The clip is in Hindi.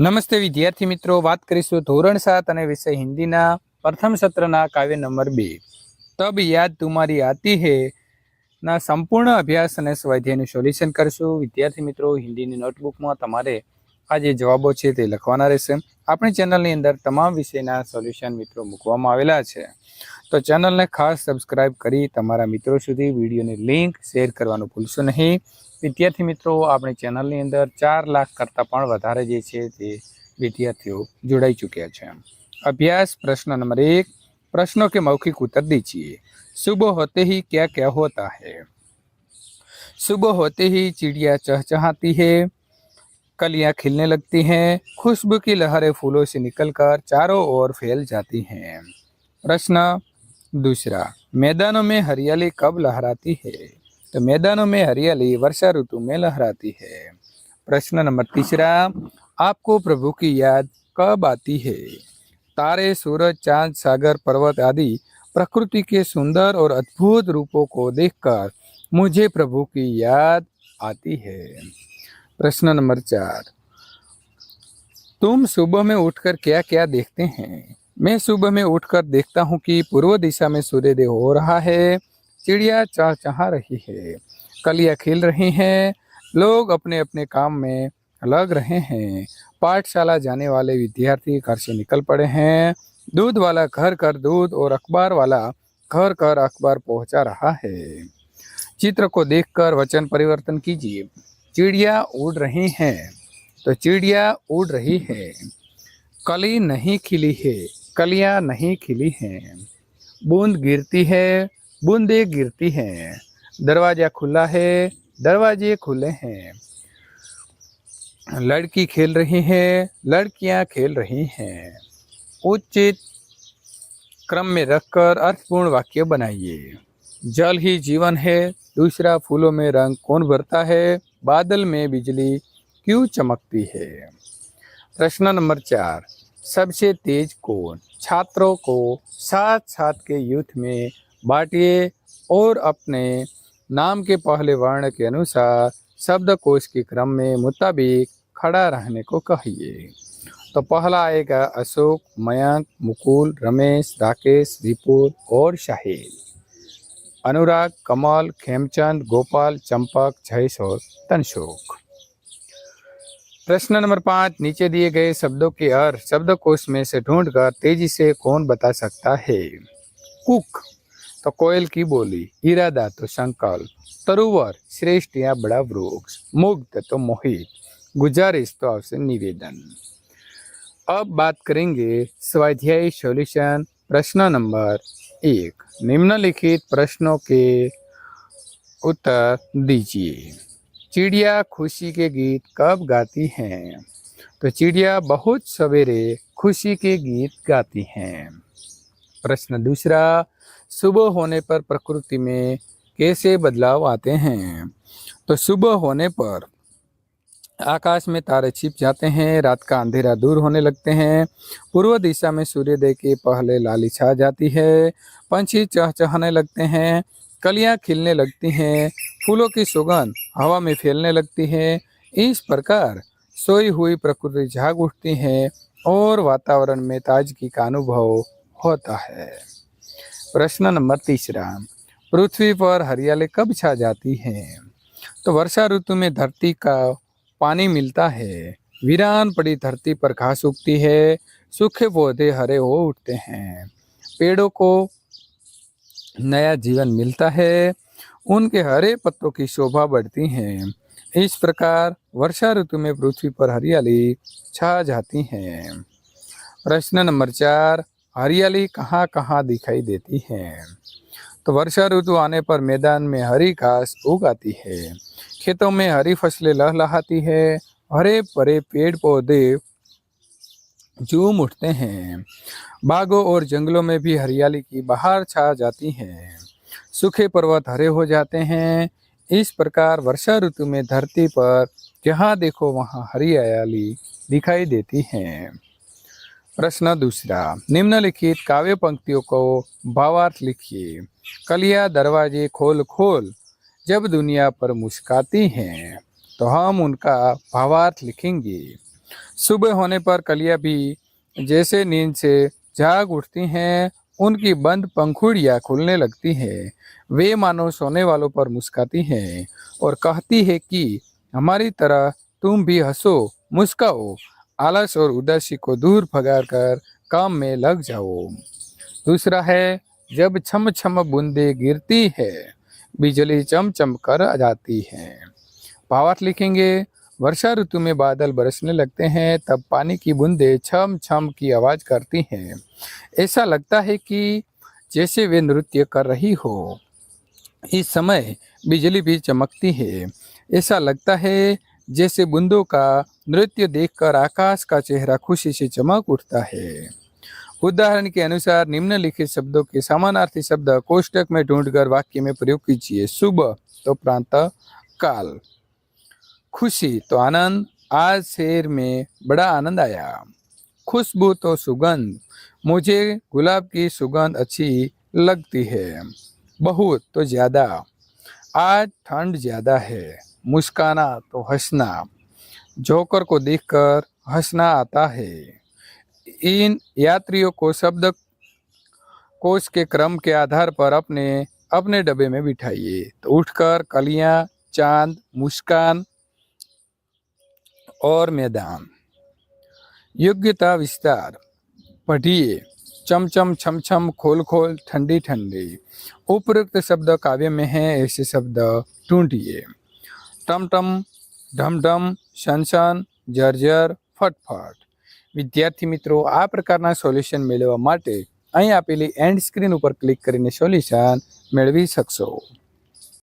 નમસ્તે વિદ્યાર્થી મિત્રો, વાત કરીશું ધોરણ 7 અને વિષય હિન્દીના પ્રથમ સત્રના કાવ્ય નંબર 2 તબ યાદ તુમારી આતી હે ના સંપૂર્ણ અભ્યાસ અને સ્વાધ્યાયનું સોલ્યુશન કરશું। વિદ્યાર્થી મિત્રો, હિન્દીની નોટબુકમાં તમારે આ જે જવાબો છે તે લખવાના રહેશે। આપણી ચેનલની અંદર તમામ વિષયના સોલ્યુશન મિત્રો મૂકવામાં આવેલા છે, તો ચેનલને ખાસ સબસ્ક્રાઇબ કરી તમારા મિત્રો સુધી વિડીયોની લિંક શેર કરવાનું ભૂલશો નહીં। વિદ્યાર્થી મિત્રો, આપણી ચેનલની અંદર 4 લાખ કરતાં પણ વધારે જે છે તે વિદ્યાર્થીઓ જોડાઈ ચૂક્યા છે। અભ્યાસ પ્રશ્न नंबर 1, प्रश्नों के मौखिक उत्तर दीजिए। सुबह होते ही क्या क्या होता है? सुबह होते ही चिड़िया चहचहाती है, कलियां खिलने लगती हैं, खुशबू की लहरें फूलों से निकलकर चारों ओर फैल जाती हैं। प्रश्न दूसरा, मैदानों में हरियाली कब लहराती है? तो मैदानों में हरियाली वर्षा ऋतु में लहराती है। प्रश्न नंबर तीसरा, आपको प्रभु की याद कब आती है? तारे, सूरज, चांद, सागर, पर्वत आदि प्रकृति के सुंदर और अद्भुत रूपों को देखकर मुझे प्रभु की याद आती है। प्रश्न नंबर 4, तुम सुबह में उठकर क्या क्या देखते हैं? मैं सुबह में उठकर देखता हूँ कि पूर्व दिशा में सूर्योदय हो रहा है, चिड़िया चहचहा रही है, कलियां खिल रही हैं, लोग अपने अपने काम में लग रहे हैं, पाठशाला जाने वाले विद्यार्थी घर से निकल पड़े हैं, दूध वाला घर घर दूध और अखबार वाला घर घर अखबार पहुंचा रहा है। चित्र को देखकर वचन परिवर्तन कीजिए। चिड़िया उड़ रही हैं, तो चिड़िया उड़ रही है। कली नहीं खिली है, कलियां नहीं खिली हैं। बूंद गिरती है, बूंदे गिरती हैं। दरवाजा खुला है, दरवाजे खुले हैं। लड़की खेल रही है, लड़कियां खेल रही हैं। उचित क्रम में रखकर अर्थपूर्ण वाक्य बनाइए। जल ही जीवन है, दूसरा फूलों में रंग कौन भरता है, बादल में बिजली क्यों चमकती है। प्रश्न नंबर 4, सबसे तेज कौन? छात्रों को साथ साथ के युद्ध में बांटिए और अपने नाम के पहले वर्ण के अनुसार शब्दकोश के क्रम में मुताबिक खड़ा रहने को कहिए। तो पहला आएगा अशोक, मयंक, मुकुल, रमेश, राकेश, विपुल और शाहिल। अनुराग, कमल, खेमचंद, गोपाल, चंपक, जयेश और तनशोक। प्रश्न नंबर 5, नीचे दिए गए शब्दों के अर्थ शब्दकोश में से ढूंढकर तेजी से कौन बता सकता है। कुक तो कोयल की बोली, इरादा तो संकल्प, तरुवर श्रेष्ठ या बड़ा वृक्ष, मुग्ध तो मोहित, गुजारिश तो आपसे निवेदन। अब बात करेंगे स्वाध्याय सॉल्यूशन। प्रश्न नंबर 1, निम्नलिखित प्रश्नों के उत्तर दीजिए। चिड़िया खुशी के गीत कब गाती हैं? तो चिड़िया बहुत सवेरे खुशी के गीत गाती हैं। प्रश्न दूसरा, सुबह होने पर प्रकृति में कैसे बदलाव आते हैं? तो सुबह होने पर आकाश में तारे छिप जाते हैं, रात का अंधेरा दूर होने लगते हैं, पूर्व दिशा में सूर्योदय के पहले लाली छा जाती है, पंछी चहचहाने लगते हैं, कलियां खिलने लगती हैं, फूलों की सुगंध हवा में फैलने लगती है। इस प्रकार सोई हुई प्रकृति जाग उठती है और वातावरण में ताजगी का अनुभव होता है। प्रश्न नंबर 3, पृथ्वी पर हरियाली कब छा जाती है? तो वर्षा ऋतु में धरती का पानी मिलता है, वीरान पड़ी धरती पर घास उगती है, सूखे पौधे हरे हो उठते हैं, पेड़ों को नया जीवन मिलता है, उनके हरे पत्तों की शोभा बढ़ती है। इस प्रकार वर्षा ऋतु में पृथ्वी पर हरियाली छा जाती है। प्रश्न नंबर 4, हरियाली कहाँ कहाँ दिखाई देती है? तो वर्षा ऋतु आने पर मैदान में हरी घास उग आती है, खेतों में हरी फसलें लहलहाती है, हरे भरे पेड़ पौधे झूम उठते हैं, बागों और जंगलों में भी हरियाली की बहार छा जाती है, सूखे पर्वत हरे हो जाते हैं। इस प्रकार वर्षा ऋतु में धरती पर जहाँ देखो वहाँ हरियाली दिखाई देती है। प्रश्न दूसरा, निम्नलिखित काव्य पंक्तियों को भावार्थ लिखिए। कलियां दरवाजे खोल खोल जब दुनिया पर मुस्काती हैं, तो हम उनका भावार्थ लिखेंगे। सुबह होने पर कलियां भी जैसे नींद से जाग उठती हैं, उनकी बंद पंखुड़ियां खुलने लगती हैं। वे मानो सोने वालों पर मुस्काती हैं और कहती है कि हमारी तरह तुम भी हंसो, मुस्काओ, आलस और उदासी को दूर भगाकर काम में लग जाओ। दूसरा है, जब छम छम बूंदे गिरती है, बिजली चमचम कर आ जाती है। भावार्थ लिखेंगे। वर्षा ऋतु में बादल बरसने लगते हैं, तब पानी की बूंदें छम छम की आवाज करती हैं। ऐसा लगता है कि जैसे वे नृत्य कर रही हो। इस समय बिजली भी चमकती है। ऐसा लगता है जैसे बूंदों का नृत्य देखकर आकाश का चेहरा खुशी से चमक उठता है। उदाहरण के अनुसार निम्नलिखित शब्दों के समानार्थी शब्द कोष्टक में ढूंढकर वाक्य में प्रयोग कीजिए। सुबह तो प्रातः काल, खुशी तो आनंद, आज शहर में बड़ा आनंद आया। खुशबू तो सुगंध, मुझे गुलाब की सुगंध अच्छी लगती है। बहुत तो ज्यादा, आज ठंड ज्यादा है। मुस्काना तो हंसना, जोकर को देखकर हंसना आता है। इन यात्रियों को शब्द कोश के क्रम के आधार पर अपने अपने डब्बे में बिठाइए। तो उठकर, कलियां, चांद, मुस्कान और मैदान। योग्यता विस्तार पढ़िए। चमचम, छमछम, खोल खोल, ठंडी ठंडी। उपयुक्त शब्द काव्य में है, ऐसे शब्द ढूंढिए। टमटम, ढमढम, શન, જર્જર, ફટફટ। વિદ્યાર્થી મિત્રો, આ પ્રકારના સોલ્યુશન મેળવવા માટે અહીં આપેલી એન્ડ સ્ક્રીન ઉપર ક્લિક કરીને સોલ્યુશન મેળવી શકશો।